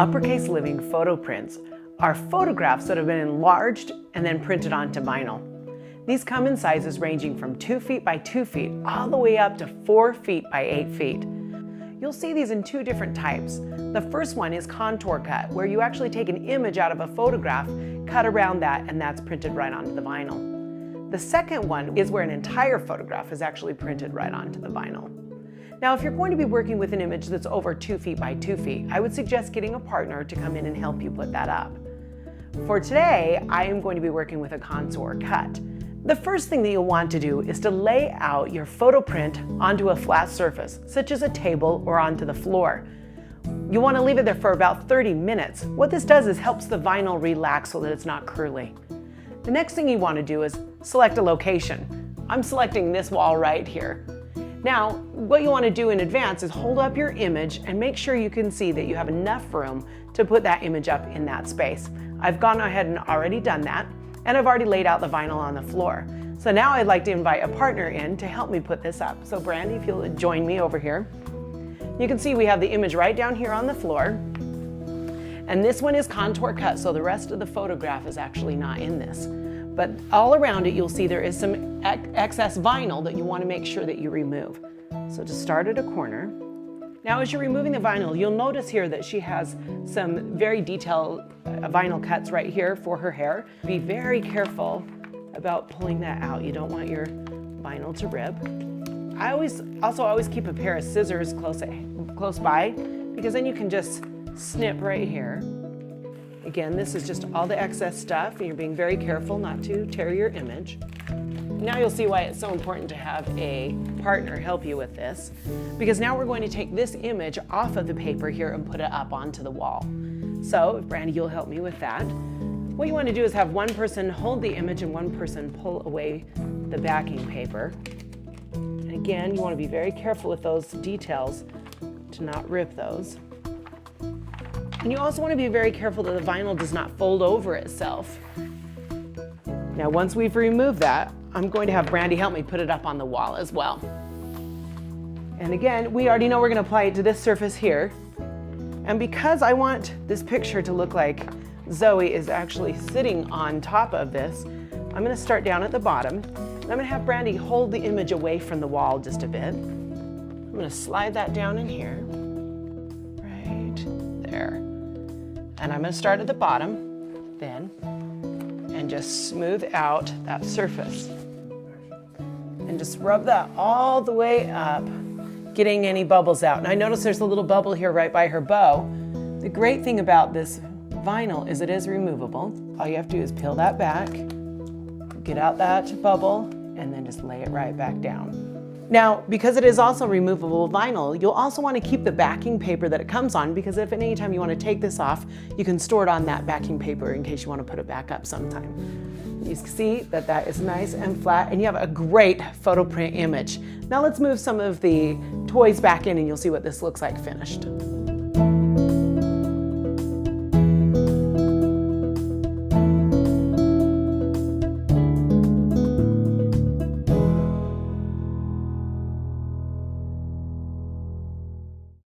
uppercase living photo prints are photographs that have been enlarged and then printed onto vinyl. These come in sizes ranging from 2 feet by 2 feet all the way up to 4 feet by 8 feet. You'll see these in two different types. The first one is contour cut, where you actually take an image out of a photograph, cut around that, and that's printed right onto the vinyl. The second one is where an entire photograph is actually printed right onto the vinyl. Now, if you're going to be working with an image that's over 2 feet by 2 feet, I would suggest getting a partner to come in and help you put that up. For today, I am going to be working with a contour cut. The first thing that you'll want to do is to lay out your photo print onto a flat surface, such as a table or onto the floor. You want to leave it there for about 30 minutes. What this does is helps the vinyl relax so that it's not curly. The next thing you want to do is select a location. I'm selecting this wall right here. Now, what you want to do in advance is hold up your image and make sure you can see that you have enough room to put that image up in that space. I've gone ahead and already done that, and I've already laid out the vinyl on the floor. So now I'd like to invite a partner in to help me put this up. So Brandy, if you'll join me over here. You can see we have the image right down here on the floor. And this one is contour cut, so the rest of the photograph is actually not in this. But all around it, you'll see there is some excess vinyl that you want to make sure that you remove. So to start at a corner. Now, as you're removing the vinyl, you'll notice here that she has some very detailed vinyl cuts right here for her hair. Be very careful about pulling that out. You don't want your vinyl to rip. I also always keep a pair of scissors close by, because then you can just snip right here. Again, this is just all the excess stuff, and you're being very careful not to tear your image. Now you'll see why it's so important to have a partner help you with this, because now we're going to take this image off of the paper here and put it up onto the wall. So, if Brandy, you'll help me with that. What you want to do is have one person hold the image and one person pull away the backing paper. And again, you want to be very careful with those details to not rip those. And you also want to be very careful that the vinyl does not fold over itself. Now, once we've removed that, I'm going to have Brandy help me put it up on the wall as well. And again, we already know we're going to apply it to this surface here. And because I want this picture to look like Zoe is actually sitting on top of this, I'm going to start down at the bottom. And I'm going to have Brandy hold the image away from the wall just a bit. I'm going to slide that down in here. Right there. And I'm going to start at the bottom, then, and just smooth out that surface. And just rub that all the way up, getting any bubbles out. And I notice there's a little bubble here right by her bow. The great thing about this vinyl is it is removable. All you have to do is peel that back, get out that bubble, and then just lay it right back down. Now, because it is also removable vinyl, you'll also want to keep the backing paper that it comes on, because if at any time you want to take this off, you can store it on that backing paper in case you want to put it back up sometime. You see that that is nice and flat, and you have a great photo print image. Now let's move some of the toys back in and you'll see what this looks like finished.